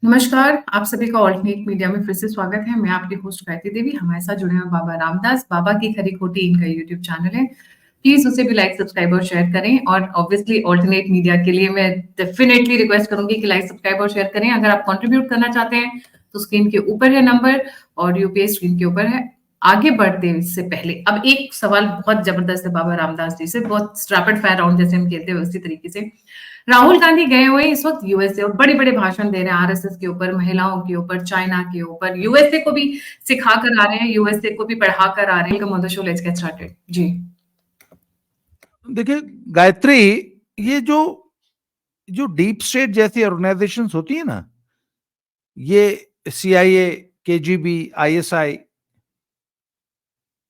नमस्कार, आप सभी का ऑल्टरनेट मीडिया में फिर से स्वागत है। मैं आपकी होस्ट गायत्री देवी। हमारे साथ जुड़े हैं बाबा रामदास। बाबा की खरी खोटी इनका यूट्यूब चैनल है। प्लीज उसे भी लाइक, सब्सक्राइब और शेयर करें। और ऑब्वियसली ऑल्टरनेट मीडिया के लिए मैं डेफिनेटली रिक्वेस्ट करूंगी कि लाइक, सब्सक्राइब और शेयर करें। अगर आप कंट्रीब्यूट करना चाहते हैं तो स्क्रीन के ऊपर है नंबर और यूपीआई स्क्रीन के ऊपर है। आगे बढ़ते इससे पहले अब एक सवाल बहुत जबरदस्त है बाबा रामदास जी से, बहुत रैपिड फायर राउंड जैसे हम खेलते हैं उसी तरीके से। राहुल गांधी गए हुए इस वक्त यूएसए और बड़े बड़े भाषण दे रहे हैं आरएसएस के ऊपर, महिलाओं के ऊपर, चाइना के ऊपर। यूएसए को भी सिखा कर आ रहे हैं, यूएसए को भी पढ़ा कर आ रहे हैं। Welcome on the show, let's get started जी। देखिए गायत्री, ये जो जो डीप स्टेट जैसी ऑर्गेनाइजेशंस होती है ना, ये सीआईए, केजीबी, आईएसआई,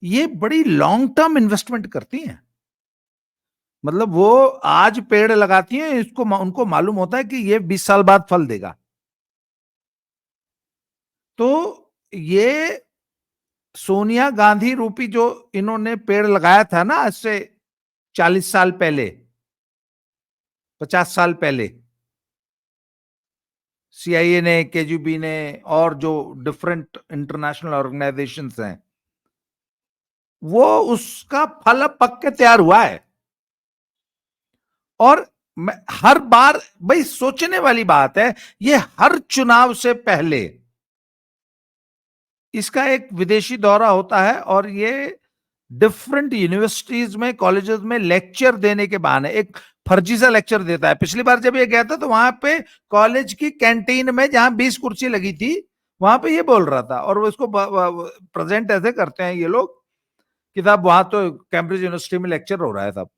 ये बड़ी लॉन्ग टर्म इन्वेस्टमेंट करती हैं। मतलब वो आज पेड़ लगाती हैं, इसको उनको मालूम होता है कि ये 20 साल बाद फल देगा। तो ये सोनिया गांधी रूपी जो इन्होंने पेड़ लगाया था ना, आज से 40 साल पहले, 50 साल पहले, सीआईए ने, केजीबी ने और जो डिफरेंट इंटरनेशनल ऑर्गेनाइजेशंस हैं, वो उसका फल अब पक के तैयार हुआ है। और हर बार भाई सोचने वाली बात है, ये हर चुनाव से पहले इसका एक विदेशी दौरा होता है और ये डिफरेंट यूनिवर्सिटीज में, कॉलेजेस में लेक्चर देने के बहाने एक फर्जी सा लेक्चर देता है। पिछली बार जब ये गया था तो वहां पे कॉलेज की कैंटीन में जहां 20 कुर्सी लगी थी, वहां पे ये बोल रहा था। और वो इसको प्रेजेंट ऐसे करते हैं ये लोग कि साहब वहां तो कैम्ब्रिज यूनिवर्सिटी में लेक्चर हो रहा है साहब।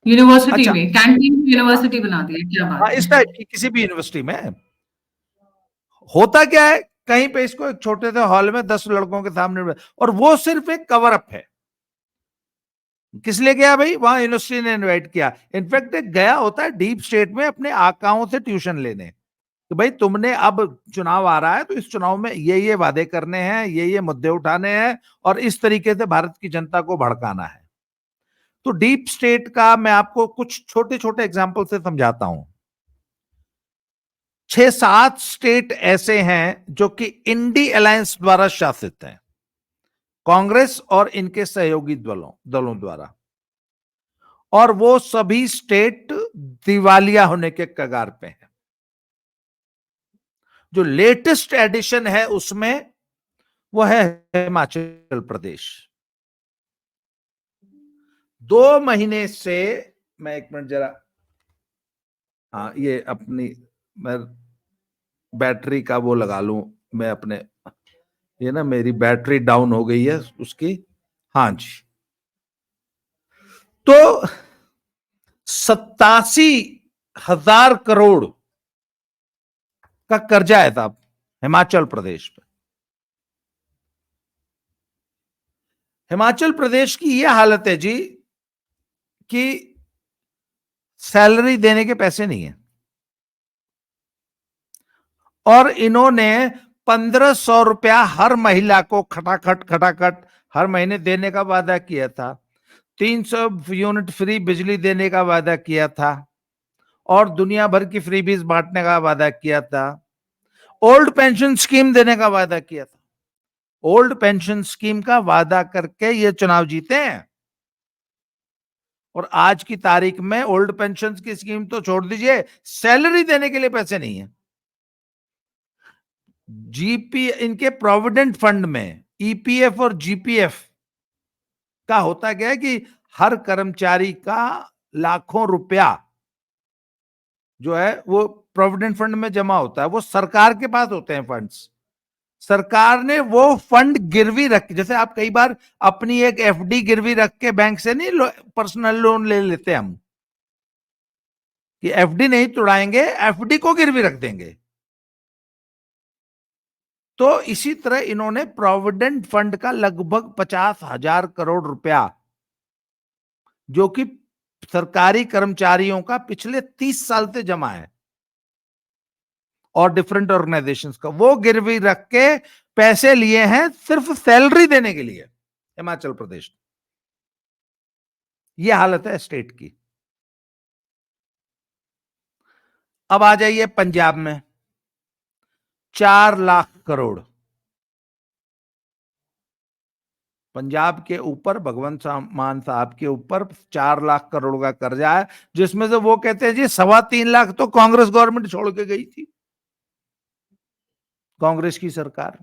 यूनिवर्सिटी अच्छा, में कैंटीन यूनिवर्सिटी बना दिया, क्या हाँ, बात इस है। टाइप की किसी भी यूनिवर्सिटी में होता क्या है, कहीं पे इसको एक छोटे से हॉल में 10 लड़कों के सामने, और वो सिर्फ एक कवर अप है। किस लिए गया भाई? वहां यूनिवर्सिटी ने इनवाइट किया। इनफैक्ट एक गया होता है डीप स्टेट में अपने आकाओं से ट्यूशन लेने कि भाई तुमने अब चुनाव आ रहा है तो इस चुनाव में ये वादे करने हैं, ये मुद्दे उठाने हैं और इस तरीके से भारत की जनता को भड़काना है। तो डीप स्टेट का मैं आपको कुछ छोटे छोटे एग्जाम्पल से समझाता हूं। 6-7 स्टेट ऐसे हैं जो कि इंडी अलायंस द्वारा शासित हैं, कांग्रेस और इनके सहयोगी दलों द्वारा। और वो सभी स्टेट दिवालिया होने के कगार पे हैं। जो लेटेस्ट एडिशन है उसमें वो है हिमाचल प्रदेश। 2 महीने से, मैं 1 मिनट जरा, हाँ, ये अपनी मैं बैटरी का वो लगा लूं, मैं अपने, ये ना मेरी बैटरी डाउन हो गई है उसकी। हाँ जी। तो 87,000 करोड़ का कर्जा है साहब हिमाचल प्रदेश पे। हिमाचल प्रदेश की यह हालत है जी कि सैलरी देने के पैसे नहीं है और इन्होंने 1,500 रुपया हर महिला को खटाखट खटाखट हर महीने देने का वादा किया था। 300 यूनिट फ्री बिजली देने का वादा किया था और दुनिया भर की फ्रीबीज बांटने का वादा किया था। ओल्ड पेंशन स्कीम देने का वादा किया था। ओल्ड पेंशन स्कीम का वादा करके ये चुनाव जीते हैं और आज की तारीख में ओल्ड पेंशन की स्कीम तो छोड़ दीजिए, सैलरी देने के लिए पैसे नहीं है। जीपी, इनके प्रोविडेंट फंड में ईपीएफ और जीपीएफ का होता क्या है कि हर कर्मचारी का लाखों रुपया जो है वो प्रोविडेंट फंड में जमा होता है। वो सरकार के पास होते हैं फंड्स। सरकार ने वो फंड गिरवी रख, जैसे आप कई बार अपनी एक एफडी गिरवी रख के बैंक से नहीं पर्सनल लोन ले लेते हम कि एफडी नहीं तोड़ाएंगे, एफडी को गिरवी रख देंगे। तो इसी तरह इन्होंने प्रोविडेंट फंड का लगभग 50,000 करोड़ रुपया, जो कि सरकारी कर्मचारियों का पिछले 30 साल से जमा है और डिफरेंट ऑर्गेनाइजेशंस का, वो गिरवी रख के पैसे लिए हैं सिर्फ सैलरी देने के लिए हिमाचल प्रदेश। ये हालत है स्टेट की। अब आ जाइए पंजाब में। 4 लाख करोड़ पंजाब के ऊपर, भगवंत मान साहब के ऊपर 4 लाख करोड़ का कर्जा है, जिसमें से वो कहते हैं जी 3.25 लाख तो कांग्रेस गवर्नमेंट छोड़ के गई थी, कांग्रेस की सरकार।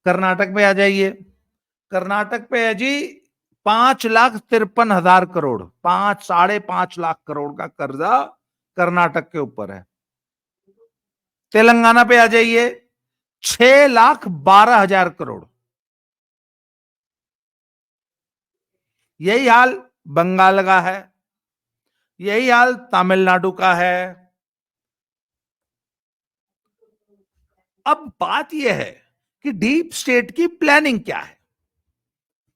कर्नाटक पे आ जाइए, कर्नाटक पे है जी 5,53,000 करोड़, 5-5.5 लाख करोड़ का कर्जा कर्नाटक के ऊपर है। तेलंगाना पे आ जाइए 6,12,000 करोड़। यही हाल बंगाल का है, यही हाल तमिलनाडु का है। अब बात यह है कि डीप स्टेट की प्लानिंग क्या है।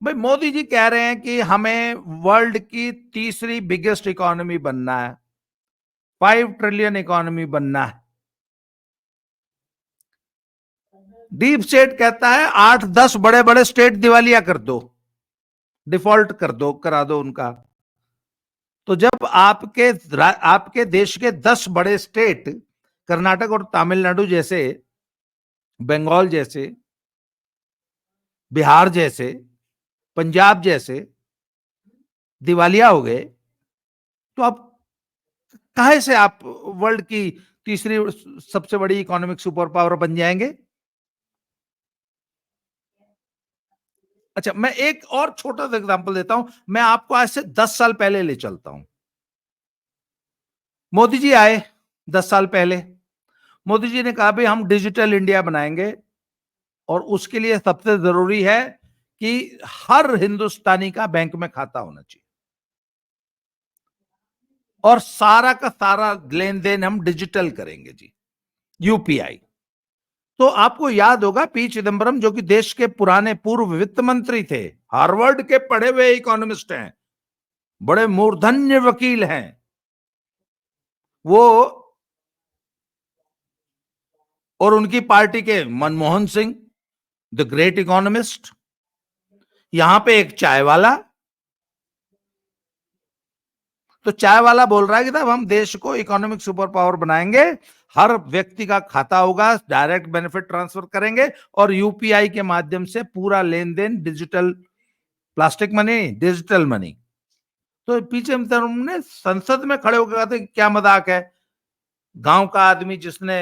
भाई मोदी जी कह रहे हैं कि हमें वर्ल्ड की तीसरी बिगेस्ट इकोनॉमी बनना है, 5 ट्रिलियन इकोनॉमी बनना है। डीप स्टेट कहता है 8-10 बड़े बड़े स्टेट दिवालिया कर दो, डिफॉल्ट कर दो, करा दो उनका। तो जब आपके देश के 10 बड़े स्टेट, कर्नाटक और तमिलनाडु जैसे, बंगाल जैसे, बिहार जैसे, पंजाब जैसे दिवालिया हो गए, तो अब काहे से आप वर्ल्ड की तीसरी सबसे बड़ी इकोनॉमिक सुपर पावर बन जाएंगे? अच्छा, मैं एक और छोटा सा एग्जांपल देता हूं। मैं आपको आज से 10 साल पहले ले चलता हूं। मोदी जी आए 10 साल पहले, मोदी जी ने कहा भाई हम डिजिटल इंडिया बनाएंगे और उसके लिए सबसे जरूरी है कि हर हिंदुस्तानी का बैंक में खाता होना चाहिए और सारा का सारा लेन देन हम डिजिटल करेंगे जी, यूपीआई। तो आपको याद होगा पी चिदम्बरम, जो कि देश के पुराने पूर्व वित्त मंत्री थे, हार्वर्ड के पढ़े हुए इकोनॉमिस्ट हैं, बड़े मूर्धन्य वकील हैं, वो और उनकी पार्टी के Manmohan Singh, the great economist, यहां पे एक चाय वाला। तो चाय वाला बोल रहा है कि साहब हम देश को इकोनॉमिक सुपर पावर बनाएंगे, हर व्यक्ति का खाता होगा, डायरेक्ट बेनिफिट ट्रांसफर करेंगे और यूपीआई के माध्यम से पूरा लेन देन digital, plastic money, digital money. तो पीछे हमने संसद में खड़े होकर कहा था क्या मजाक है, गांव का आदमी जिसने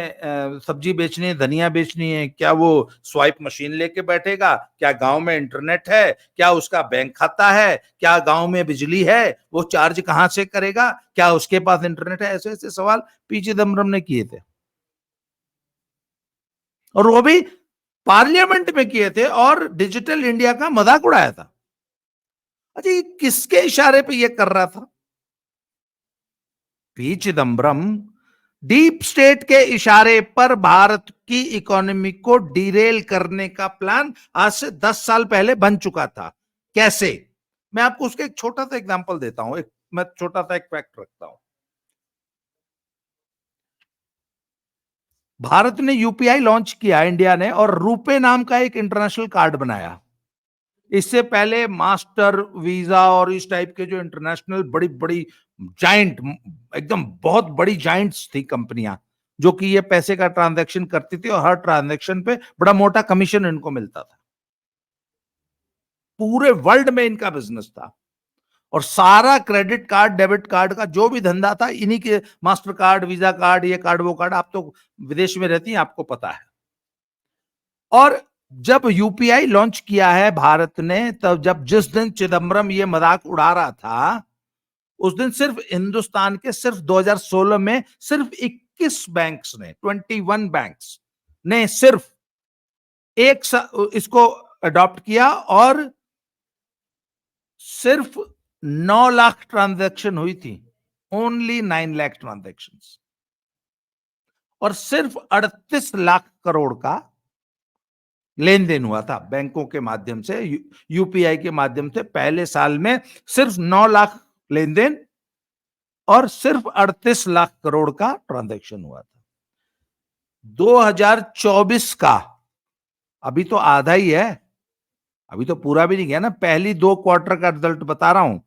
सब्जी बेचनी है, धनिया बेचनी है, क्या वो स्वाइप मशीन लेके बैठेगा? क्या गांव में इंटरनेट है? क्या उसका बैंक खाता है? क्या गांव में बिजली है? वो चार्ज कहां से करेगा? क्या उसके पास इंटरनेट है? ऐसे ऐसे सवाल पी चिदम्बरम ने किए थे और वो भी पार्लियामेंट में किए थे और डिजिटल इंडिया का मजाक उड़ाया था। अच्छा, ये किसके इशारे पे ये कर रहा था? पी चिदम्बरम डीप स्टेट के इशारे पर भारत की इकोनॉमी को डिरेल करने का प्लान आज से 10 साल पहले बन चुका था। कैसे? मैं आपको उसका एक छोटा सा एग्जांपल देता हूं, मैं छोटा सा एक फैक्ट रखता हूं। भारत ने यूपीआई लॉन्च किया इंडिया ने, और रुपे नाम का एक इंटरनेशनल कार्ड बनाया। इससे पहले मास्टर, वीजा और इस टाइप के जो इंटरनेशनल बड़ी बड़ी जाइंट, एकदम बहुत बड़ी जाइंट्स थी कंपनियां, जो कि ये पैसे का ट्रांजैक्शन करती थी और हर ट्रांजैक्शन पे बड़ा मोटा कमीशन इनको मिलता था। पूरे वर्ल्ड में इनका बिजनेस था और सारा क्रेडिट कार्ड, डेबिट कार्ड का जो भी धंधा था इन्हीं के, मास्टर कार्ड, वीजा कार्ड, ये कार्ड वो कार्ड, आप तो विदेश में रहती हैं, आपको पता है। और जब यूपीआई लॉन्च किया है भारत ने, तब जब जिस दिन चिदम्बरम ये मजाक उड़ा रहा था, उस दिन सिर्फ हिंदुस्तान के सिर्फ 2016 में सिर्फ 21 बैंक्स ने, 21 बैंक्स ने सिर्फ इसको अडॉप्ट किया और सिर्फ 9 लाख ट्रांजैक्शन हुई थी, ओनली 9 लाख ट्रांजैक्शन, और सिर्फ 38 लाख करोड़ का लेन देन हुआ था बैंकों के माध्यम से, यूपीआई के माध्यम से। पहले साल में सिर्फ 9 लाख लेन देन और सिर्फ 38 लाख करोड़ का ट्रांजैक्शन हुआ था। 2024 का अभी तो आधा ही है, अभी तो पूरा भी नहीं गया ना, पहली 2 क्वार्टर का रिजल्ट बता रहा हूं।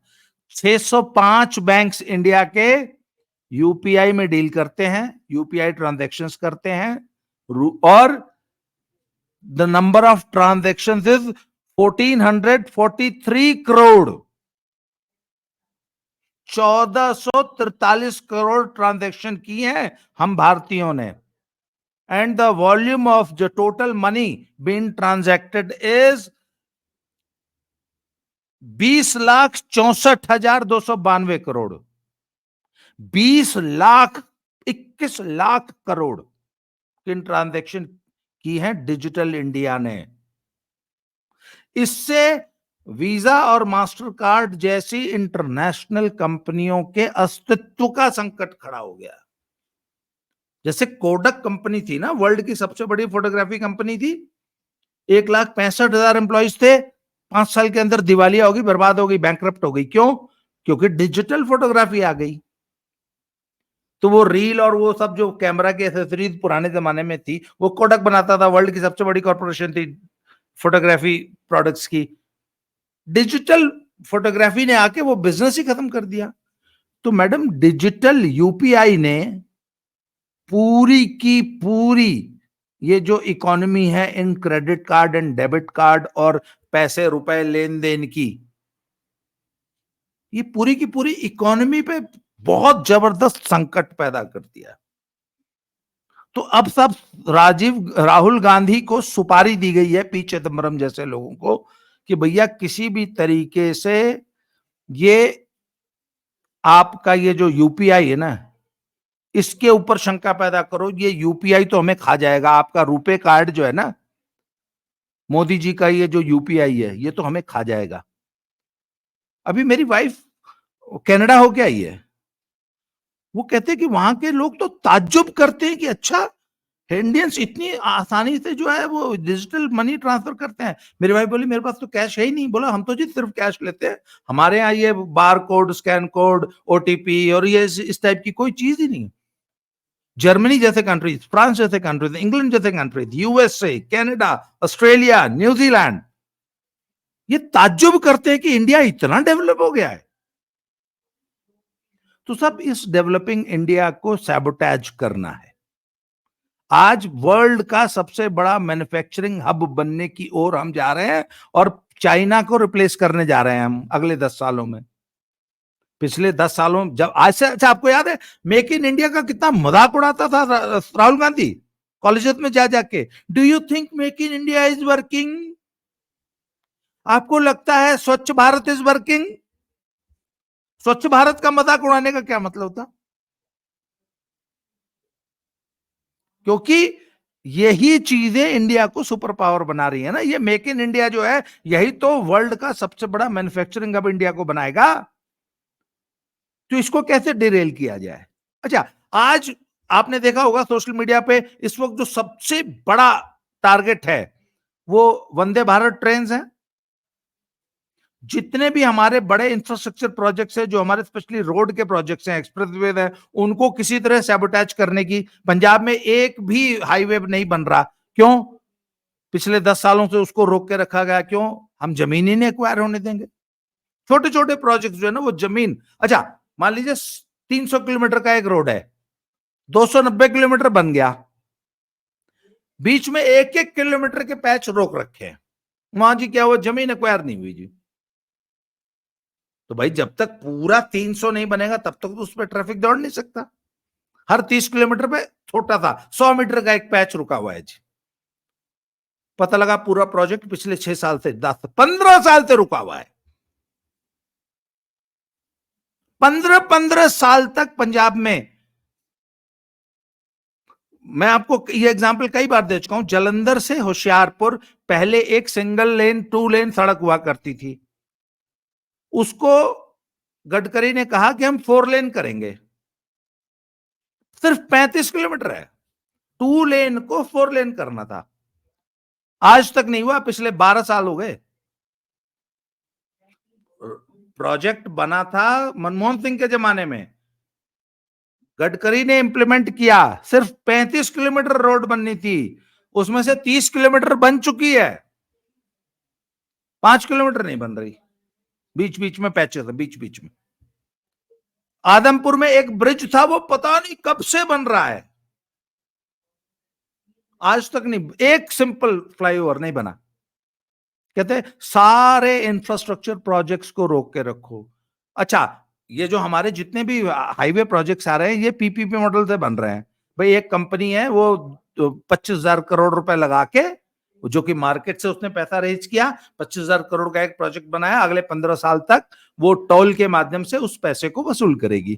605 बैंक्स इंडिया के यूपीआई में डील करते हैं, यूपीआई ट्रांजैक्शंस करते हैं, और the number of transaction is 1443 crore, 1443 crore transaction की हैं हम भारतीयों ने। And the volume of the total money being transacted is 20,64,292 crore, 20,21,00,000 crore की ट्रांजैक्शन की है डिजिटल इंडिया ने। इससे वीजा और मास्टर कार्ड जैसी इंटरनेशनल कंपनियों के अस्तित्व का संकट खड़ा हो गया। जैसे कोडक कंपनी थी ना, वर्ल्ड की सबसे बड़ी फोटोग्राफी कंपनी थी, 1,65,000 एम्प्लॉइज थे, 5 साल के अंदर दिवालिया होगी, बर्बाद हो गई, बैंकरप्ट हो गई। क्यों? क्योंकि डिजिटल फोटोग्राफी आ गई। तो वो रील और वो सब जो कैमरा की एसेसरीज पुराने जमाने में थी, वो कोडक बनाता था, वर्ल्ड की सबसे बड़ी कॉर्पोरेशन थी फोटोग्राफी प्रोडक्ट्स की। डिजिटल फोटोग्राफी ने आके वो बिजनेस ही खत्म कर दिया। तो मैडम, डिजिटल यूपीआई ने पूरी की पूरी ये जो इकोनॉमी है in credit card and debit card और पैसे रुपए लेन देन की, ये पूरी की पूरी इकोनॉमी पे बहुत जबरदस्त संकट पैदा कर दिया। तो अब सब राहुल गांधी को सुपारी दी गई है, पी चिदम्बरम जैसे लोगों को, कि भैया किसी भी तरीके से ये आपका ये जो यूपीआई है ना, इसके ऊपर शंका पैदा करो। ये यूपीआई तो हमें खा जाएगा, आपका रुपे कार्ड जो है ना, मोदी जी का ये जो यूपीआई है, ये तो हमें खा जाएगा। अभी मेरी वाइफ कनाडा होके आई है, वो कहते हैं कि वहां के लोग तो ताज्जुब करते हैं कि अच्छा, इंडियंस इतनी आसानी से जो है वो डिजिटल मनी ट्रांसफर करते हैं। मेरी वाइफ बोली मेरे पास तो कैश है ही नहीं। बोला हम तो जी सिर्फ कैश लेते हैं, हमारे यहाँ ये bar code, scan code, OTP और ये इस टाइप की कोई चीज ही नहीं। जर्मनी जैसे कंट्रीज, फ्रांस जैसे कंट्रीज, इंग्लैंड जैसे countries, USA, Canada, Australia, New Zealand, ये ताज्जुब करते हैं कि इंडिया इतना डेवलप हो गया है। तो सब इस डेवलपिंग इंडिया को सैबोटेज करना है। आज वर्ल्ड का सबसे बड़ा मैन्युफैक्चरिंग हब बनने की ओर हम जा रहे हैं और चाइना को रिप्लेस करने जा रहे हैं हम अगले 10 सालों में। पिछले 10 सालों जब आज से, अच्छा आपको याद है मेक इन इंडिया का कितना मजाक उड़ाता था राहुल गांधी कॉलेज में जा जाके? Do you think make in India is working? आपको लगता है स्वच्छ भारत इज वर्किंग? स्वच्छ भारत का मजाक उड़ाने का क्या मतलब था? क्योंकि यही चीजें इंडिया को सुपर पावर बना रही है ना। ये मेक इन इंडिया जो है, यही तो वर्ल्ड का सबसे बड़ा मैन्युफैक्चरिंग हब इंडिया को बनाएगा। तो इसको कैसे डिरेल किया जाए? अच्छा, आज आपने देखा होगा सोशल मीडिया पे इस वक्त जो सबसे बड़ा टारगेट है वो वंदे भारत ट्रेन है। जितने भी हमारे बड़े इंफ्रास्ट्रक्चर प्रोजेक्ट्स हैं, जो हमारे स्पेशली रोड के प्रोजेक्ट्स हैं, एक्सप्रेसवे हैं, उनको किसी तरह सैबोटेज करने की। पंजाब में एक भी हाईवे नहीं बन रहा। क्यों? पिछले 10 सालों से उसको रोक के रखा गया। क्यों? हम जमीन ही नहीं एक्वायर होने देंगे। छोटे छोटे प्रोजेक्ट जो है ना, वो जमीन, अच्छा मान लीजिए 300 किलोमीटर का एक रोड है, 290 किलोमीटर बन गया, बीच में 1-1 किलोमीटर के पैच रोक रखे हैं। वहां जी क्या हुआ? जमीन एक्वायर नहीं हुई जी। तो भाई जब तक पूरा 300 नहीं बनेगा तब तक तो उस पर ट्रैफिक दौड़ नहीं सकता। हर 30 किलोमीटर पे छोटा सा 100 मीटर का एक पैच रुका हुआ है जी। पता लगा पूरा प्रोजेक्ट पिछले 6 साल से 10-15 साल से रुका हुआ है। 15-15 साल तक पंजाब में, मैं आपको ये एग्जांपल कई बार दे चुका हूं, जालंधर से होशियारपुर पहले एक सिंगल लेन 2 लेन सड़क हुआ करती थी। उसको गडकरी ने कहा कि हम 4 लेन करेंगे। सिर्फ 35 किलोमीटर है, 2 लेन को 4 लेन करना था। आज तक नहीं हुआ, पिछले 12 साल हो गए। प्रोजेक्ट बना था मनमोहन सिंह के जमाने में, गडकरी ने इंप्लीमेंट किया। सिर्फ 35 किलोमीटर रोड बननी थी, उसमें से 30 किलोमीटर बन चुकी है, 5 किलोमीटर नहीं बन रही। बीच बीच में पैचेस है, बीच बीच में। आदमपुर में एक ब्रिज था, वो पता नहीं कब से बन रहा है। आज तक नहीं, एक सिंपल फ्लाईओवर नहीं बना। कहते हैं सारे इंफ्रास्ट्रक्चर प्रोजेक्ट्स को रोक के रखो। अच्छा, ये जो हमारे जितने भी हाईवे प्रोजेक्ट्स आ रहे हैं ये पीपीपी मॉडल से बन रहे हैं। भाई एक कंपनी है वो 25,000 करोड़ रुपए लगा के, जो कि मार्केट से उसने पैसा रेज किया, 25,000 करोड़ का एक प्रोजेक्ट बनाया, अगले 15 साल तक वो टोल के माध्यम से उस पैसे को वसूल करेगी।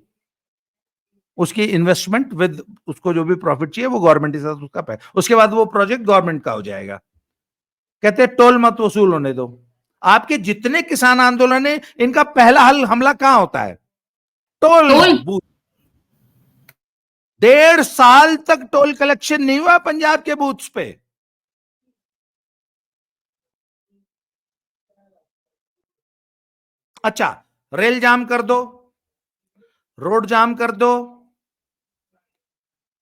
उसकी इन्वेस्टमेंट विद उसको जो भी प्रॉफिट चाहिए वो गवर्नमेंट के साथ उसका पैसा, उसके बाद वो प्रोजेक्ट गवर्नमेंट का हो जाएगा। कहते हैं टोल मत वसूल होने दो। आपके जितने किसान आंदोलन है इनका पहला हमला कहां होता है? Toll booth. 1.5 साल तक टोल कलेक्शन नहीं हुआ पंजाब के बूथ्स पे। अच्छा, रेल जाम कर दो, रोड जाम कर दो,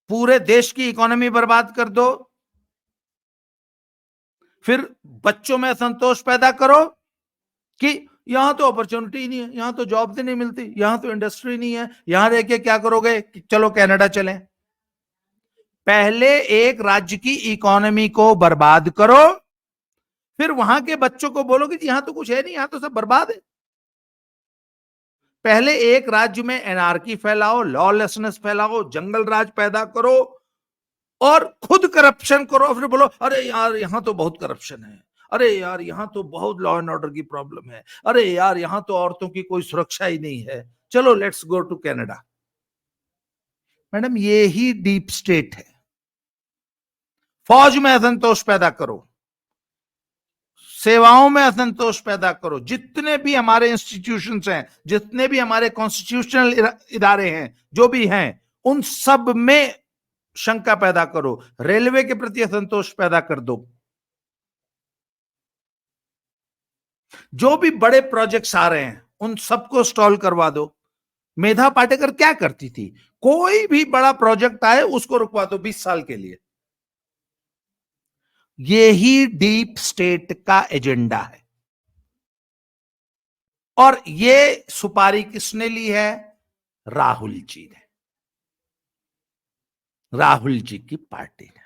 पूरे देश की इकोनॉमी बर्बाद कर दो, फिर बच्चों में असंतोष पैदा करो कि यहां तो अपॉर्चुनिटी नहीं है, यहां तो जॉब नहीं मिलती, यहां तो इंडस्ट्री नहीं है, यहां रह के क्या करोगे, चलो कनाडा चलें। पहले एक राज्य की इकोनॉमी को बर्बाद करो, फिर वहां के बच्चों को बोलो कि यहां तो कुछ है नहीं, यहां तो सब बर्बाद है। पहले एक राज्य में एनार्की फैलाओ, लॉलेसनेस फैलाओ, जंगल राज पैदा करो और खुद करप्शन करो, फिर बोलो अरे यार यहां तो बहुत करप्शन है, अरे यार यहां तो बहुत लॉ एंड ऑर्डर की प्रॉब्लम है, अरे यार यहां तो औरतों की कोई सुरक्षा ही नहीं है, चलो let's go to Canada. Madam ये ही डीप स्टेट है। फौज में असंतोष पैदा करो, सेवाओं में असंतोष पैदा करो, जितने भी हमारे इंस्टीट्यूशंस हैं, जितने भी हमारे कॉन्स्टिट्यूशनल इदारे हैं, जो भी हैं, उन सब में शंका पैदा करो, रेलवे के प्रति असंतोष पैदा कर दो। जो भी बड़े प्रोजेक्ट्स आ रहे हैं उन सबको स्टॉल करवा दो। मेधा पाटेकर क्या करती थी? कोई भी बड़ा प्रोजेक्ट आए उसको रुकवा दो 20 साल के लिए। ये ही डीप स्टेट का एजेंडा है। और ये सुपारी किसने ली है? राहुल जी ने, राहुल जी की पार्टी ने।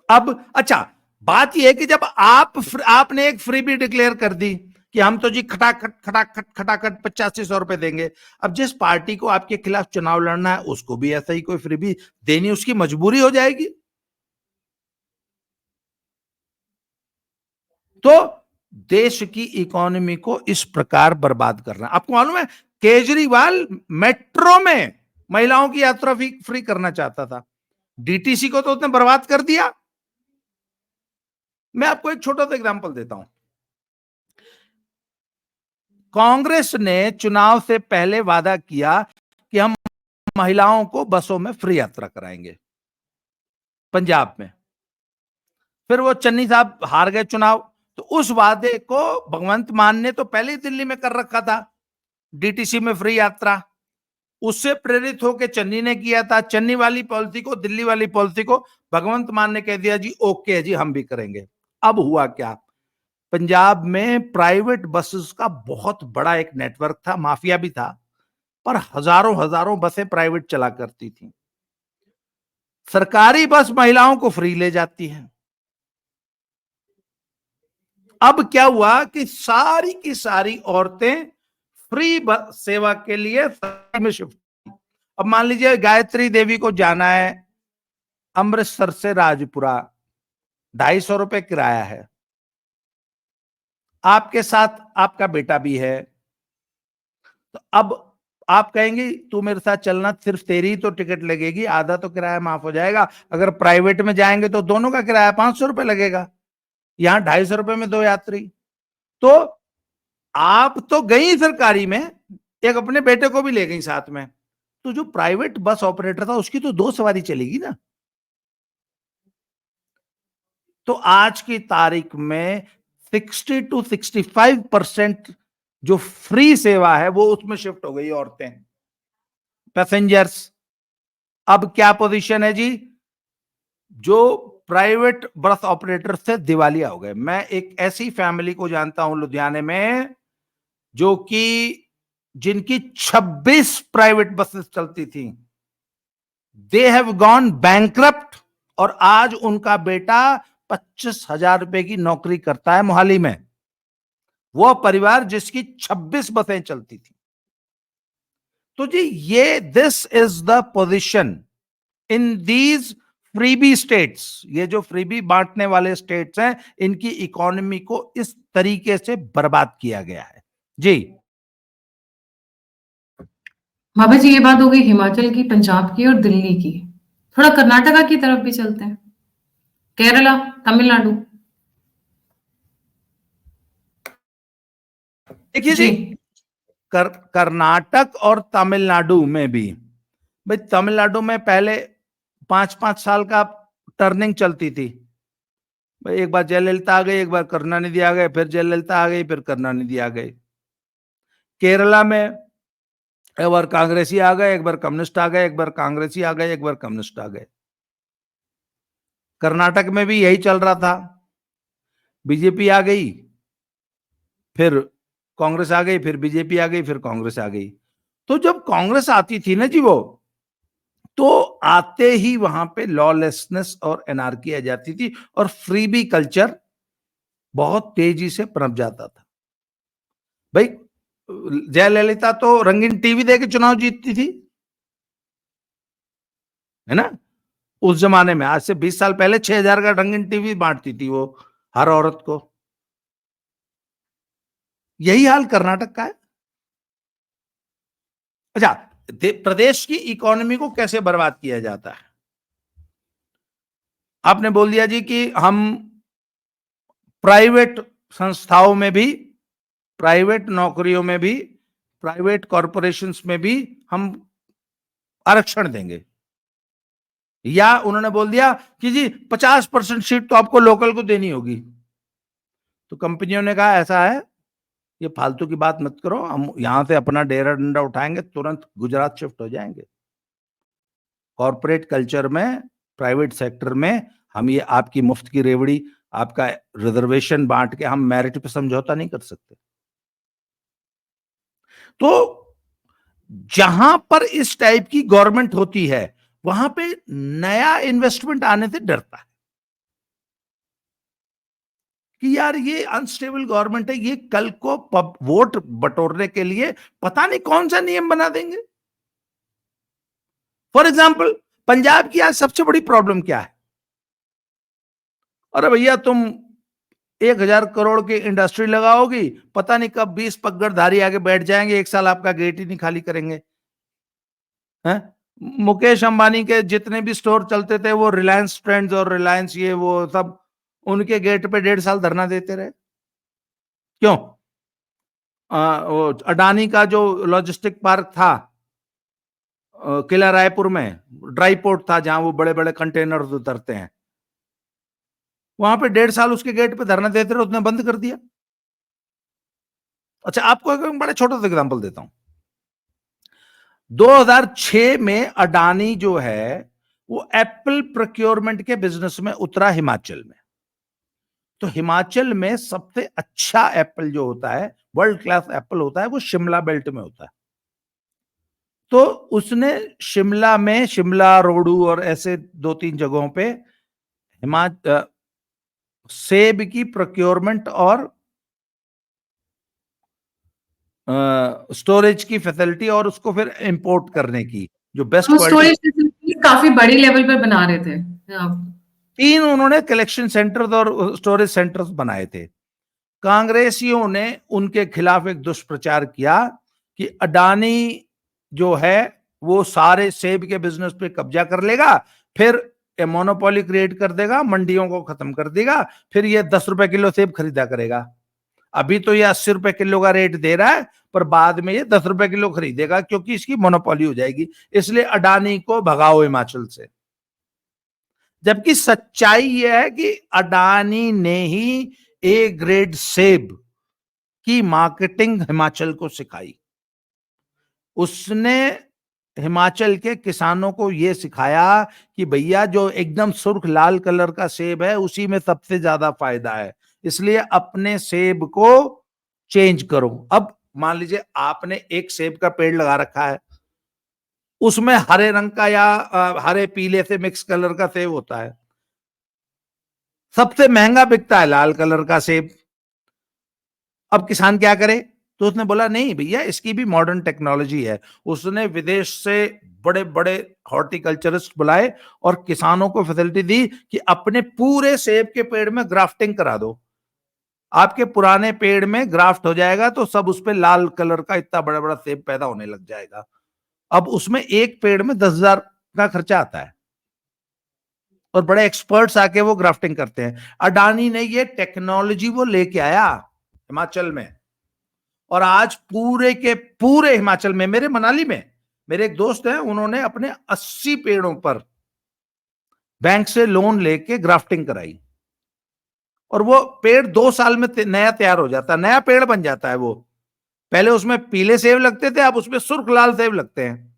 अब अच्छा, बात यह है कि जब आपने एक फ्री भी डिक्लेयर कर दी कि हम तो जी खटाखट 8500 रुपए देंगे, अब जिस पार्टी को आपके खिलाफ चुनाव लड़ना है उसको भी ऐसा ही कोई फ्री भी देनी उसकी मजबूरी हो जाएगी। तो देश की इकोनॉमी को इस प्रकार बर्बाद करना। आपको मालूम है केजरीवाल मेट्रो में महिलाओं की यात्रा फ्री करना चाहता था, डीटीसी को तो उसने बर्बाद कर दिया। मैं आपको एक छोटा सा एग्जांपल देता हूं। कांग्रेस ने चुनाव से पहले वादा किया कि हम महिलाओं को बसों में फ्री यात्रा कराएंगे पंजाब में। फिर वो चन्नी साहब हार गए चुनाव, तो उस वादे को भगवंत मान ने तो पहले ही दिल्ली में कर रखा था, डीटीसी में फ्री यात्रा। उससे प्रेरित होकर चन्नी ने किया था। चन्नी वाली पॉलिसी को, दिल्ली वाली पॉलिसी को भगवंत मान ने कह दिया जी ओके जी हम भी करेंगे। अब हुआ क्या? पंजाब में प्राइवेट बसेस का बहुत बड़ा एक नेटवर्क था, माफिया भी था, पर हजारों हजारों बसें प्राइवेट चला करती थी। सरकारी बस महिलाओं को फ्री ले जाती है। अब क्या हुआ कि सारी की सारी औरतें फ्री सेवा के लिए में शिफ्ट। अब मान लीजिए गायत्री देवी को जाना है अमृतसर से राजपुरा, 250 रुपए किराया है, आपके साथ आपका बेटा भी है, तो अब आप कहेंगे तू मेरे साथ चलना, सिर्फ तेरी ही तो टिकट लगेगी, आधा तो किराया माफ हो जाएगा। अगर प्राइवेट में जाएंगे तो दोनों का किराया 500 रुपए लगेगा, यहां 250 रुपए में 2 यात्री। तो आप तो गई सरकारी में, एक अपने बेटे को भी ले गई साथ में, तो जो प्राइवेट बस ऑपरेटर था उसकी तो 2 सवारी चलेगी ना। तो आज की तारीख में 60 to 65% जो फ्री सेवा है वो उसमें शिफ्ट हो गई औरतें, पैसेंजर्स। अब क्या पोजीशन है जी? जो प्राइवेट बस ऑपरेटर से दिवालिया हो गए। मैं एक ऐसी फैमिली को जानता हूं लुधियाने में जो कि जिनकी 26 प्राइवेट बसेस चलती थी, दे हैव गॉन बैंकरप्ट और आज उनका बेटा 25,000 रुपए की नौकरी करता है मोहाली में। वो परिवार जिसकी 26 बसें चलती थी। तो जी ये this is the position in these freebie states. ये जो फ्रीबी बांटने वाले स्टेट्स हैं, इनकी इकोनॉमी को इस तरीके से बर्बाद किया गया है जी। बाबा जी, ये बात हो गई हिमाचल की, पंजाब की और दिल्ली की। थोड़ा कर्नाटका की तरफ भी चलते हैं, केरला, तमिलनाडु। देखिए जी। जी, कर्नाटक और तमिलनाडु में भी, भाई तमिलनाडु में पहले 5-5 साल का टर्निंग चलती थी। भाई एक बार जयललिता आ गई, एक बार करुणानिधि आ गए, फिर जयललिता आ गई, फिर करुणानिधि आ गई। केरला में एक बार कांग्रेसी आ गए, एक बार कम्युनिस्ट आ गए, एक बार कांग्रेसी आ गए, एक बार कम्युनिस्ट आ गए। कर्नाटक में भी यही चल रहा था, बीजेपी आ गई, फिर कांग्रेस आ गई, फिर बीजेपी आ गई, फिर कांग्रेस आ गई। तो जब कांग्रेस आती थी ना जी, वो तो आते ही वहां पे लॉलेसनेस और एनार्की आ जाती थी और फ्रीबी कल्चर बहुत तेजी से पनप जाता था। भाई जयललिता तो रंगीन टीवी दे के चुनाव जीतती थी, है ना। उस जमाने में, आज से 20 साल पहले 6,000 का रंगीन टीवी बांटती थी वो हर औरत को। यही हाल कर्नाटक का है। अच्छा, प्रदेश की इकोनॉमी को कैसे बर्बाद किया जाता है? आपने बोल दिया जी कि हम प्राइवेट संस्थाओं में भी, प्राइवेट नौकरियों में भी, प्राइवेट कॉरपोरेशंस में भी हम आरक्षण देंगे, या उन्होंने बोल दिया कि जी 50% सीट तो आपको लोकल को देनी होगी। तो कंपनियों ने कहा ऐसा है, ये फालतू की बात मत करो, हम यहां से अपना डेरा डंडा उठाएंगे, तुरंत गुजरात शिफ्ट हो जाएंगे। कॉरपोरेट कल्चर में, प्राइवेट सेक्टर में हम ये आपकी मुफ्त की रेवड़ी, आपका रिजर्वेशन बांट के हम मेरिट पे समझौता नहीं कर सकते। तो जहां पर इस टाइप की गवर्नमेंट होती है, वहां पे नया इन्वेस्टमेंट आने से डरता है कि यार ये अनस्टेबल गवर्नमेंट है, ये कल को वोट बटोरने के लिए पता नहीं कौन सा नियम बना देंगे। फॉर एग्जाम्पल, पंजाब की आज सबसे बड़ी प्रॉब्लम क्या है? अरे भैया, तुम 1,000 करोड़ की इंडस्ट्री लगाओगी, पता नहीं कब 20 पगड़धारी आगे बैठ जाएंगे, 1 साल आपका गेट ही नहीं खाली करेंगे। हैं? मुकेश अंबानी के जितने भी स्टोर चलते थे, वो रिलायंस ट्रेंड्स और रिलायंस ये वो सब, उनके गेट पे 1.5 साल धरना देते रहे। क्यों? वो अडानी का जो लॉजिस्टिक पार्क था किला रायपुर में, ड्राई पोर्ट था जहां वो बड़े बड़े कंटेनर उतरते हैं, वहां पे 1.5 साल उसके गेट पे धरना देते रहे, उसने बंद कर दिया। अच्छा, आपको एक बड़ा छोटा सा एग्जांपल देता हूं। 2006 में अडानी जो है वो एप्पल प्रोक्योरमेंट के बिजनेस में उतरा हिमाचल में। तो हिमाचल में सबसे अच्छा एप्पल जो होता है, वर्ल्ड क्लास एप्पल होता है, वो शिमला बेल्ट में होता है। तो उसने शिमला में, शिमला, रोडू और ऐसे 2-3 जगहों पे सेब की प्रोक्योरमेंट और स्टोरेज की फैसिलिटी और उसको फिर इंपोर्ट करने की जो बेस्ट वो क्वालिटी, स्टोरेज फैसिलिटी काफी बड़ी लेवल पर बना रहे थे। 3 उन्होंने कलेक्शन सेंटर्स और स्टोरेज सेंटर्स बनाए थे। कांग्रेसियों ने उनके खिलाफ एक दुष्प्रचार किया कि अडानी जो है वो सारे सेब के बिजनेस पे कब्जा कर लेगा, फिर मोनोपोली क्रिएट कर देगा, मंडियों को खत्म कर देगा, फिर ये 10 रुपए किलो सेब खरीदा करेगा। अभी तो ये 80 रुपए किलो का रेट दे रहा है, पर बाद में ये 10 रुपए किलो खरीदेगा क्योंकि इसकी मोनोपोली हो जाएगी। इसलिए अडानी को भगाओ हिमाचल से। जबकि सच्चाई यह है कि अडानी ने ही ए ग्रेड सेब की मार्केटिंग हिमाचल को सिखाई। उसने हिमाचल के किसानों को यह सिखाया कि भैया जो एकदम सुर्ख लाल कलर का सेब है उसी में सबसे ज्यादा फायदा है, इसलिए अपने सेब को चेंज करो। अब मान लीजिए आपने एक सेब का पेड़ लगा रखा है, उसमें हरे रंग का या हरे पीले से मिक्स कलर का सेब होता है, सबसे महंगा बिकता है लाल कलर का सेब। अब किसान क्या करे? तो उसने बोला नहीं भैया, इसकी भी मॉडर्न टेक्नोलॉजी है। उसने विदेश से बड़े बड़े हॉर्टिकल्चरिस्ट बुलाए और किसानों को फैसिलिटी दी कि अपने पूरे सेब के पेड़ में ग्राफ्टिंग करा दो। आपके पुराने पेड़ में ग्राफ्ट हो जाएगा तो सब उस पे लाल कलर का इतना बड़ा बड़ा सेब पैदा होने लग जाएगा। अब उसमें एक पेड़ में 10,000 का खर्चा आता है और बड़े एक्सपर्ट्स आके वो ग्राफ्टिंग करते हैं। अडानी ने ये टेक्नोलॉजी वो लेके आया हिमाचल में, और आज पूरे के पूरे हिमाचल में, मेरे मनाली में मेरे एक दोस्त हैं, उन्होंने अपने 80 पेड़ों पर बैंक से लोन लेके ग्राफ्टिंग कराई और वो पेड़ 2 साल में नया तैयार हो जाता है, नया पेड़ बन जाता है। वो पहले उसमें पीले सेब लगते थे, अब उसमें सुर्ख लाल सेब लगते हैं।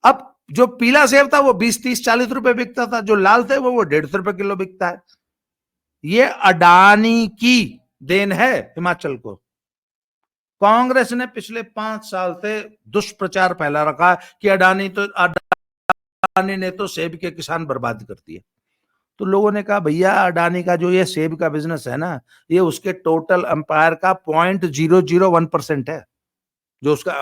अब जो पीला सेब था वो 20, 30, 40 रुपए बिकता था, जो लाल थे वो 150 रुपए किलो बिकता है। ये अडानी की देन है हिमाचल को। कांग्रेस ने पिछले 5 साल से दुष्प्रचार फैला रखा कि अडानी ने तो सेब के किसान बर्बाद कर दिए। तो लोगों ने कहा भैया अडानी का जो ये सेब का बिजनेस है ना, ये उसके टोटल एम्पायर का 0.001% है। जो उसका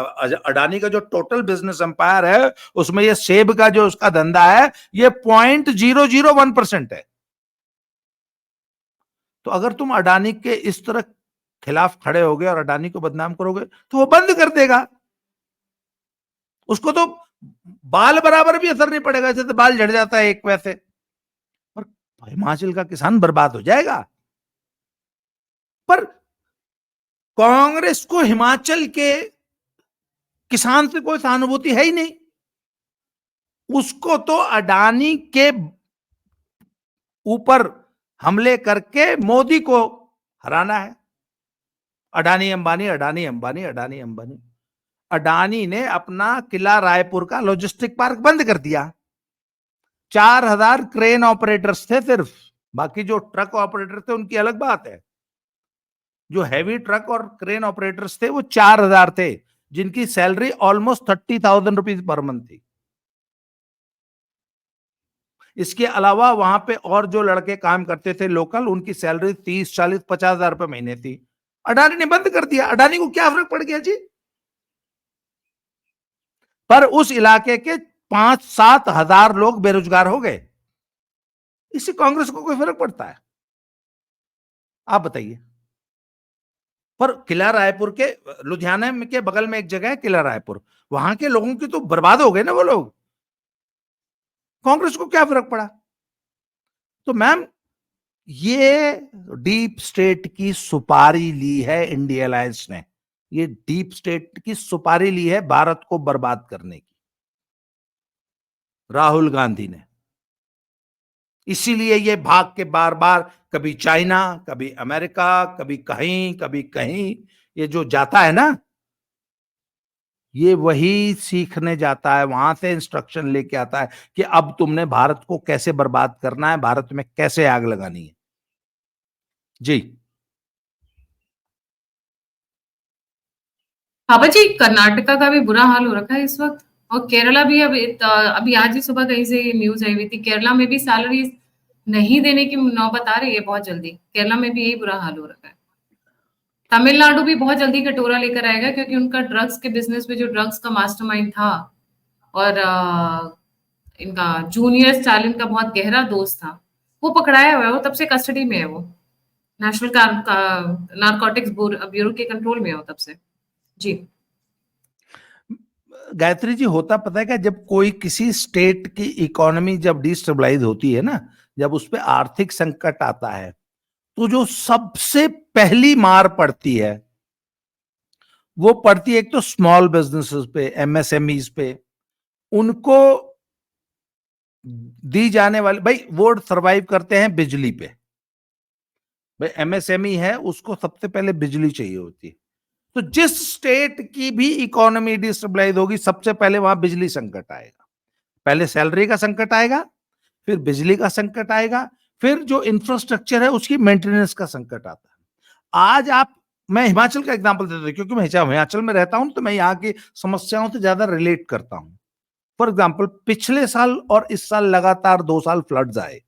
अडानी का जो टोटल बिजनेस एम्पायर है उसमें ये सेब का जो उसका धंधा है ये 0.001% है। तो अगर तुम अडानी के इस तरह खिलाफ खड़े होगे और अडानी को बदनाम करोगे तो वो बंद कर देगा। उसको तो बाल बराबर भी असर नहीं पड़ेगा, जैसे बाल झड़ जाता है एक पैसे, पर हिमाचल का किसान बर्बाद हो जाएगा। पर कांग्रेस को हिमाचल के किसान से कोई सहानुभूति है ही नहीं। उसको तो अडानी के ऊपर हमले करके मोदी को हराना है। अडानी अंबानी, अडानी अंबानी, अडानी अंबानी। अडानी ने अपना किला रायपुर का लॉजिस्टिक पार्क बंद कर दिया। 4,000 क्रेन ऑपरेटर्स थे सिर्फ, बाकी जो ट्रक ऑपरेटर थे उनकी अलग बात है। जो हैवी ट्रक और क्रेन ऑपरेटर्स थे वो 4,000 थे, जिनकी salary almost 30,000 rupees per month थी। इसके अलावा वहां पे और जो लड़के काम करते थे लोकल, उनकी सैलरी 30, 40, 50,000 रुपए महीने थी। अडानी ने बंद कर दिया। अडानी को क्या फर्क पड़ गया जी? पर उस इलाके के 5-7 हजार लोग बेरोजगार हो गए। इससे कांग्रेस को कोई फर्क पड़ता है? आप बताइए। पर किला रायपुर के, लुधियाना के बगल में एक जगह है किला रायपुर, वहां के लोगों की तो बर्बाद हो गए ना वो लोग। कांग्रेस को क्या फर्क पड़ा? तो मैम, ये डीप स्टेट की सुपारी ली है इंडिया अलायंस ने। ये डीप स्टेट की सुपारी ली है भारत को बर्बाद करने की, राहुल गांधी ने। इसीलिए ये भाग के बार बार कभी चाइना, कभी अमेरिका, कभी कहीं कभी कहीं, ये जो जाता है ना, ये वही सीखने जाता है, वहां से इंस्ट्रक्शन लेके आता है कि अब तुमने भारत को कैसे बर्बाद करना है, भारत में कैसे आग लगानी है। जी। बाबा जी, कर्नाटका का भी बुरा हाल हो रखा है इस वक्त, और केरला भी। अभी आज ही सुबह कहीं से ये न्यूज आई हुई थी, केरला में भी सैलरी नहीं देने की नौबत आ रही है बहुत जल्दी। केरला में भी यही बुरा हाल हो रखा है। तमिलनाडु भी बहुत जल्दी कटोरा लेकर आएगा, क्योंकि उनका ड्रग्स के बिजनेस में जो ड्रग्स का मास्टरमाइंड था और इनका जूनियर स्टालिन का बहुत गहरा दोस्त था, वो पकड़ाया हुआ है। वो तब से कस्टडी में है। वो नेशनल नारकोटिक्स ब्यूरो के कंट्रोल में है वो तब से। जी। गायत्री जी, होता पता है क्या, जब कोई किसी स्टेट की इकोनॉमी जब डिस्टेबलाइज होती है ना, जब उस पर आर्थिक संकट आता है, तो जो सबसे पहली मार पड़ती है वो पड़ती है एक तो स्मॉल बिजनेसेस पे, एमएसएमईज पे। उनको दी जाने वाली, भाई वो सर्वाइव करते हैं बिजली पे। भाई एमएसएमई है, उसको सबसे पहले बिजली चाहिए होती है। तो जिस स्टेट की भी इकोनॉमी डिस्टेबलाइज होगी, सबसे पहले वहां बिजली संकट आएगा। पहले सैलरी का संकट आएगा, फिर बिजली का संकट आएगा, फिर जो इंफ्रास्ट्रक्चर है उसकी मेंटेनेंस का संकट आता है। आज आप, मैं हिमाचल का एग्जांपल देता हूं क्योंकि मैं हिमाचल में रहता हूं, तो मैं यहाँ की समस्याओं से ज्यादा रिलेट करता हूं। फॉर एग्जाम्पल, पिछले साल और इस साल लगातार 2 साल फ्लड्स आए।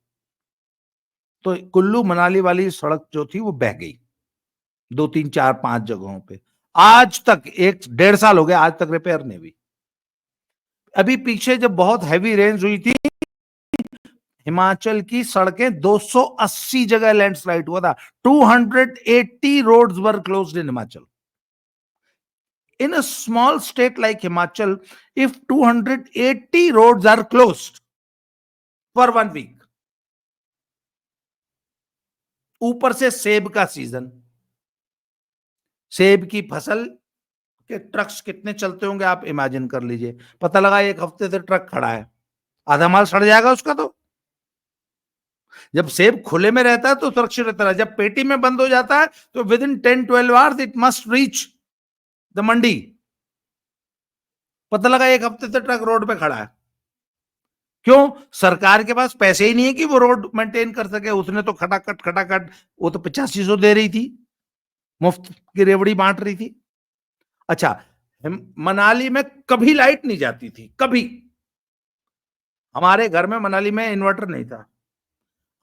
तो कुल्लू मनाली वाली सड़क जो थी वो बह गई 2 3 4 5 जगहों पे। आज तक 1 1.5 साल हो गया, आज तक रिपेयर नहीं हुई। अभी पीछे जब बहुत हैवी रेंज हुई थी, हिमाचल की सड़कें 280 जगह लैंडस्लाइड हुआ था। 280 roads were closed in Himachal. In a small state like Himachal, if 280 roads are closed for 1 week, ऊपर से सेब का सीजन, सेब की फसल के ट्रक्स कितने चलते होंगे आप इमेजिन कर लीजिए। पता लगा 1 हफ्ते से ट्रक खड़ा है, आधा माल सड़ जाएगा उसका। तो जब सेब खुले में रहता है तो सुरक्षित रहता है, जब पेटी में बंद हो जाता है तो within 10-12 hours it must reach the mandi. पता लगा 1 हफ्ते से ट्रक रोड पे खड़ा है। क्यों? सरकार के पास पैसे ही नहीं है कि वो रोड मेंटेन कर सके। उसने तो खटाखट वो तो 8500 दे रही थी, मुफ्त की रेवड़ी बांट रही थी। अच्छा, मनाली में कभी लाइट नहीं जाती थी, कभी। हमारे घर में मनाली में इन्वर्टर नहीं था।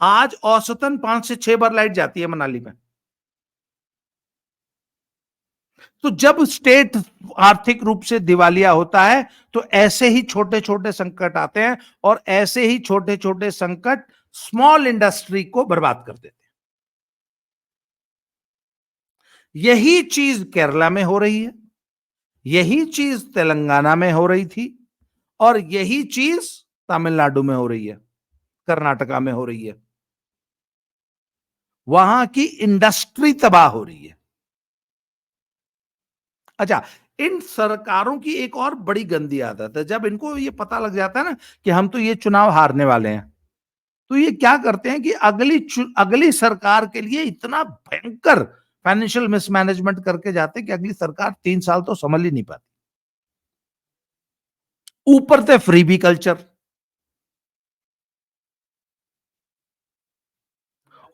आज औसतन 5 से 6 बार लाइट जाती है मनाली में। तो जब स्टेट आर्थिक रूप से दिवालिया होता है तो ऐसे ही छोटे छोटे संकट आते हैं, और ऐसे ही छोटे छोटे संकट स्मॉल इंडस्ट्री को बर्बाद कर देते हैं। यही चीज केरला में हो रही है, यही चीज तेलंगाना में हो रही थी, और यही चीज तमिलनाडु में हो रही है, कर्नाटका में हो रही है। वहां की इंडस्ट्री तबाह हो रही है। अच्छा, इन सरकारों की एक और बड़ी गंदी आदत है, जब इनको ये पता लग जाता है ना कि हम तो ये चुनाव हारने वाले हैं, तो ये क्या करते हैं कि अगली सरकार के लिए इतना भयंकर फाइनेंशियल मिसमैनेजमेंट करके जाते हैं कि अगली सरकार 3 साल तो संभल ही नहीं पाती। ऊपर से फ्रीबी कल्चर,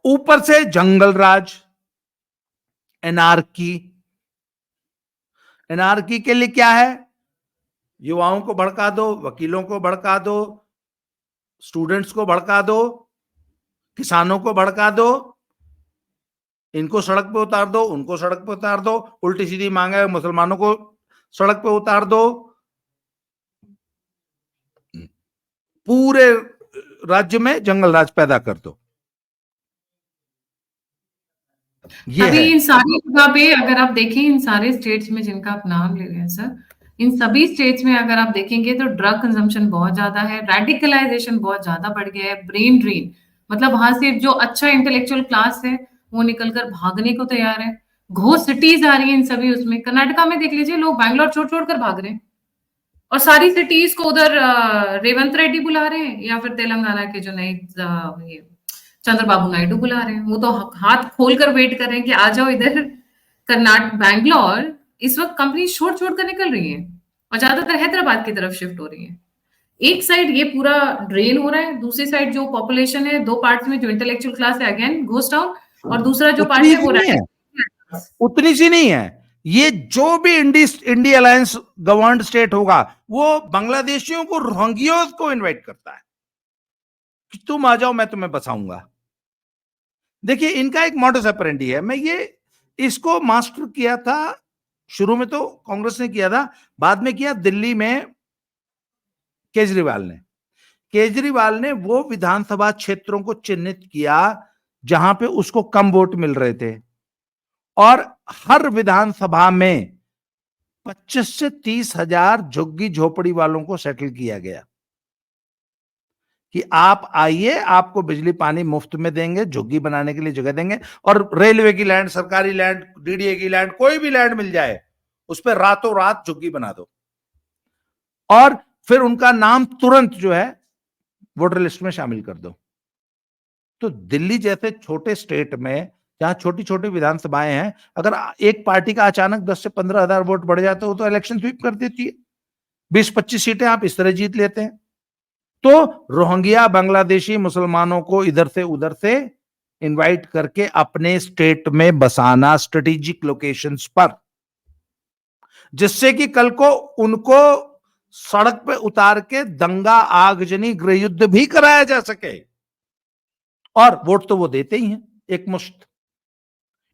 ऊपर से जंगल राज, एनार्की। एनार्की के लिए क्या है? युवाओं को भड़का दो, वकीलों को भड़का दो, स्टूडेंट्स को भड़का दो, किसानों को भड़का दो, इनको सड़क पे उतार दो, उनको सड़क पे उतार दो, उल्टी सीधी मांगे मुसलमानों को सड़क पे उतार दो, पूरे राज्य में जंगल राज पैदा कर दो। ये अभी है। इन सारी जगह पे अगर आप देखें, इन सारे स्टेट्स में जिनका आप नाम ले रहे हैं सर, इन सभी स्टेट्स में अगर आप देखेंगे तो ड्रग कंजम्पशन बहुत ज्यादा है, रेडिकलाइजेशन बहुत ज्यादा बढ़ गया है, ब्रेन ड्रेन। मतलब वहां से जो अच्छा इंटेलेक्चुअल क्लास है वो निकलकर भागने को तैयार है। घोस्ट सिटीज आ रही है इन सभी उसमें। कर्नाटका में देख लीजिए, लोग बैंगलोर छोड़ छोड़ कर भाग रहे हैं, और सारी सिटीज को उधर रेवंत रेड्डी बुला रहे हैं, या फिर तेलंगाना के जो नए ये चंद्रबाबू नायडू बुला रहे हैं। वो तो हाथ खोलकर वेट कर रहे हैं कि आ जाओ इधर। कर्नाटक बैंगलोर इस वक्त कंपनी छोड़ छोड़ कर निकल रही है, और ज्यादातर हैदराबाद की तरफ शिफ्ट हो रही है। एक साइड ये पूरा ड्रेन हो रहा है, दूसरी साइड जो पॉपुलेशन है, दो पार्ट्स में, जो इंटेलेक्चुअल क्लास है अगेन घोस्ट टाउन, और दूसरा जो पार्ट उतनी है सी वो नहीं है, उतनी सी नहीं है। ये जो भी इंडी अलायंस गवर्नड स्टेट होगा वो बांग्लादेशियों को, रोहिंग्यास को इनवाइट करता है कि तुम आ जाओ, मैं तुम्हें बसाऊंगा। देखिए, इनका एक मॉडस ऑपरेंडी है। मैं ये इसको मास्टर किया था, शुरू में तो कांग्रेस ने किया था, बाद में किया दिल्ली में केजरीवाल ने। केजरीवाल ने वो विधानसभा क्षेत्रों को चिन्हित किया जहां पे उसको कम वोट मिल रहे थे, और हर विधानसभा में 25 से 30 हजार झुग्गी झोपड़ी वालों को सेटल किया गया कि आप आइए, आपको बिजली पानी मुफ्त में देंगे, झुग्गी बनाने के लिए जगह देंगे, और रेलवे की लैंड, सरकारी लैंड, डीडीए की लैंड, कोई भी लैंड मिल जाए उस पर रातों रात झुग्गी बना दो, और फिर उनका नाम तुरंत जो है वोटर लिस्ट में शामिल कर दो। तो दिल्ली जैसे छोटे स्टेट में जहां छोटी छोटी विधानसभाएं हैं, अगर एक पार्टी का अचानक 10 से 15 हजार वोट बढ़ जाते हो तो इलेक्शन स्वीप कर देती है। 20-25 सीटें आप इस तरह जीत लेते हैं। तो रोहिंग्या बांग्लादेशी मुसलमानों को इधर से उधर से इनवाइट करके अपने स्टेट में बसाना, स्ट्रेटेजिक लोकेशंस पर, जिससे कि कल को उनको सड़क पे उतार के दंगा, आगजनी, गृह युद्ध भी कराया जा सके। और वोट तो वो देते ही हैं एक मुश्त।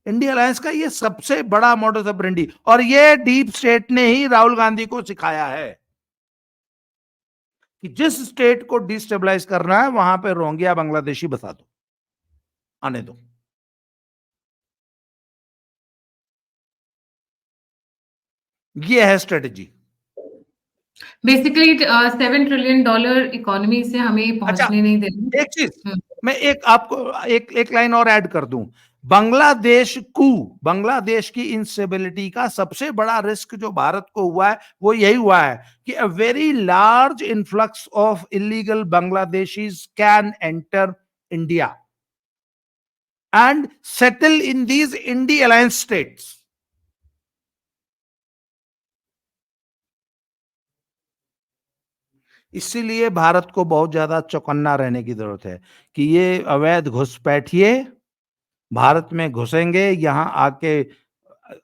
इंडिया अलायंस का ये सबसे बड़ा मॉडस ऑपरेंडी, और ये डीप स्टेट ने ही राहुल गांधी को सिखाया है कि जिस स्टेट को डिस्टेबलाइज करना है वहां पे रोहिंग्या बांग्लादेशी बसा दो, आने दो। ये है स्ट्रेटेजी। बेसिकली $7 ट्रिलियन इकोनॉमी से हमें अच्छा, पहुंचने नहीं देना। एक चीज मैं एक आपको एक लाइन और ऐड कर दूं। बांग्लादेश की इंस्टेबिलिटी का सबसे बड़ा रिस्क जो भारत को हुआ है वो यही हुआ है कि a very large influx of illegal Bangladeshis can enter India and settle in these Indie Alliance states. इसीलिए भारत को बहुत ज्यादा चौकन्ना रहने की जरूरत है कि ये अवैध घुसपैठिए भारत में घुसेंगे, यहां आके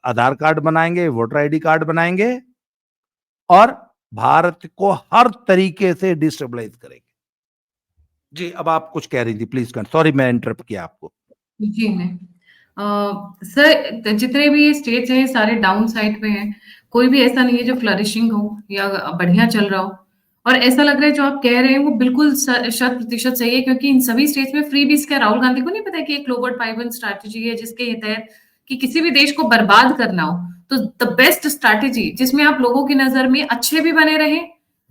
आधार कार्ड बनाएंगे, वोटर आईडी कार्ड बनाएंगे और भारत को हर तरीके से डिस्टेबलाइज करेंगे। जी, अब आप कुछ कह रही थी, प्लीज। सॉरी, मैं इंटरप्ट किया आपको। जी नहीं। सर, जितने भी स्टेट्स हैं सारे डाउन साइड पे हैं। कोई भी ऐसा नहीं है जो फ्लरिशिंग हो या बढ़िया चल रहा हो। और ऐसा लग रहा है जो आप कह रहे हैं वो बिल्कुल शत प्रतिशत सही है, क्योंकि इन सभी स्टेट्स में फ्री बीज का राहुल गांधी को नहीं पता है कि एक क्लोबर्ट पाइवन स्ट्रैटेजी है जिसके तहत कि किसी भी देश को बर्बाद करना हो तो द बेस्ट स्ट्रैटेजी जिसमें आप लोगों की नजर में अच्छे भी बने रहे,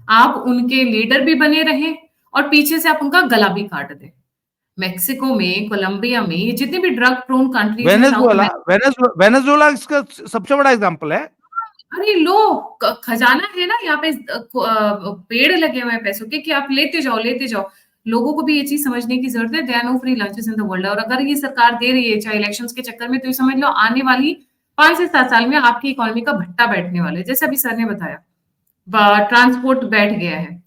आप उनके लीडर भी बने रहे और पीछे से आप उनका गला भी काट दें। मेक्सिको में, कोलंबिया में, ये जितने भी ड्रग प्रोन कंट्रीज हैं साउथ वेनेजुएला अमेरिका। वेनेजुएला इसका सबसे बड़ा एग्जांपल है। अरे लो, खजाना है ना यहाँ पे, पेड़ लगे हुए हैं पैसों के कि आप लेते जाओ लेते जाओ। लोगों को भी ये चीज समझने की जरूरत है, there are no free lunches in the world. और अगर ये सरकार दे रही है चाहे इलेक्शंस के चक्कर में, तो ये समझ लो आने वाली 5 से 7 साल में आपकी इकोनॉमी का भट्टा बैठने वाला है। जैसे अभी सर ने बताया, ट्रांसपोर्ट बैठ गया है,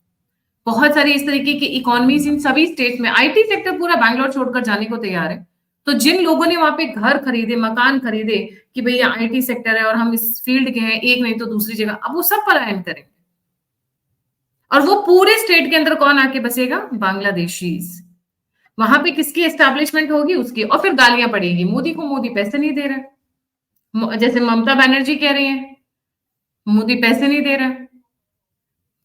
बहुत सारी इस तरीके की इकोनॉमीज इन सभी स्टेट में। आईटी सेक्टर पूरा बैंगलोर छोड़कर जाने को तैयार है। तो जिन लोगों ने वहां पे घर खरीदे, मकान खरीदे कि भैया आईटी सेक्टर है और हम इस फील्ड के हैं, एक नहीं तो दूसरी जगह, अब वो सब पलायन करेंगे। और वो पूरे स्टेट के अंदर कौन आके बसेगा? बांग्लादेशीज। वहां पे किसकी एस्टैब्लिशमेंट होगी? उसकी। और फिर गालियां पड़ेगी मोदी को, मोदी पैसे नहीं दे रहा। जैसे ममता बनर्जी कह रही है मोदी पैसे नहीं दे रहा,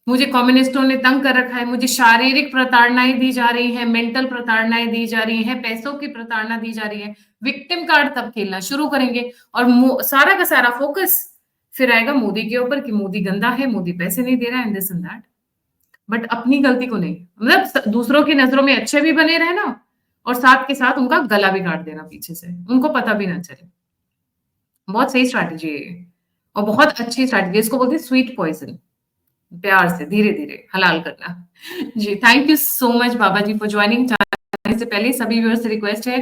मुझे कम्युनिस्टों ने तंग कर रखा है, मुझे शारीरिक प्रताड़नाएं दी जा रही हैं, मेंटल प्रताड़नाएं दी जा रही हैं, पैसों की प्रताड़ना दी जा रही है। विक्टिम कार्ड तब खेलना शुरू करेंगे और सारा का सारा फोकस फिर आएगा मोदी के ऊपर कि मोदी गंदा है, मोदी पैसे नहीं दे रहा है, and this and that. But अपनी गलती को नहीं, मतलब दूसरों की नजरों में अच्छे भी बने रहना और साथ के साथ उनका गला भी काट देना पीछे से, उनको पता भी ना चले। बहुत सही स्ट्रैटेजी है ये और बहुत अच्छी स्ट्रैटेजी, इसको बोलते हैं स्वीट पॉइजन। प्यार से धीरे धीरे हलाल करना। जी, thank you so much Baba ji for joining. जाने से पहले सभी व्यूअर्स से रिक्वेस्ट है,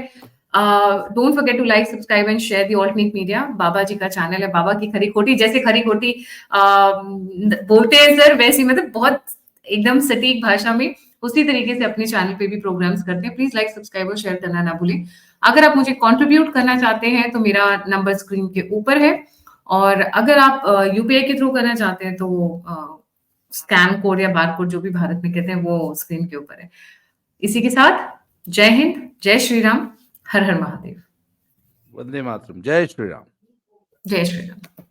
don't forget to like, subscribe and share the alternate media. Baba ji का चैनल है बाबा की खरी खोटी। जैसे खरी खोटी बोलते हैं सर, वैसे मतलब बहुत एकदम सटीक भाषा में उसी तरीके से अपने चैनल पे भी प्रोग्राम्स करते हैं। प्लीज लाइक, सब्सक्राइब और शेयर करना ना भूलें। अगर आप मुझे कंट्रीब्यूट करना चाहते हैं तो मेरा नंबर स्क्रीन के ऊपर है, और अगर आप यूपीआई के थ्रू करना चाहते हैं तो स्कैन कोड या बार कोड जो भी भारत में कहते हैं वो स्क्रीन के ऊपर है। इसी के साथ जय हिंद, जय श्री राम, हर हर महादेव। वंदे मातरम। जय श्री राम। जय श्री राम।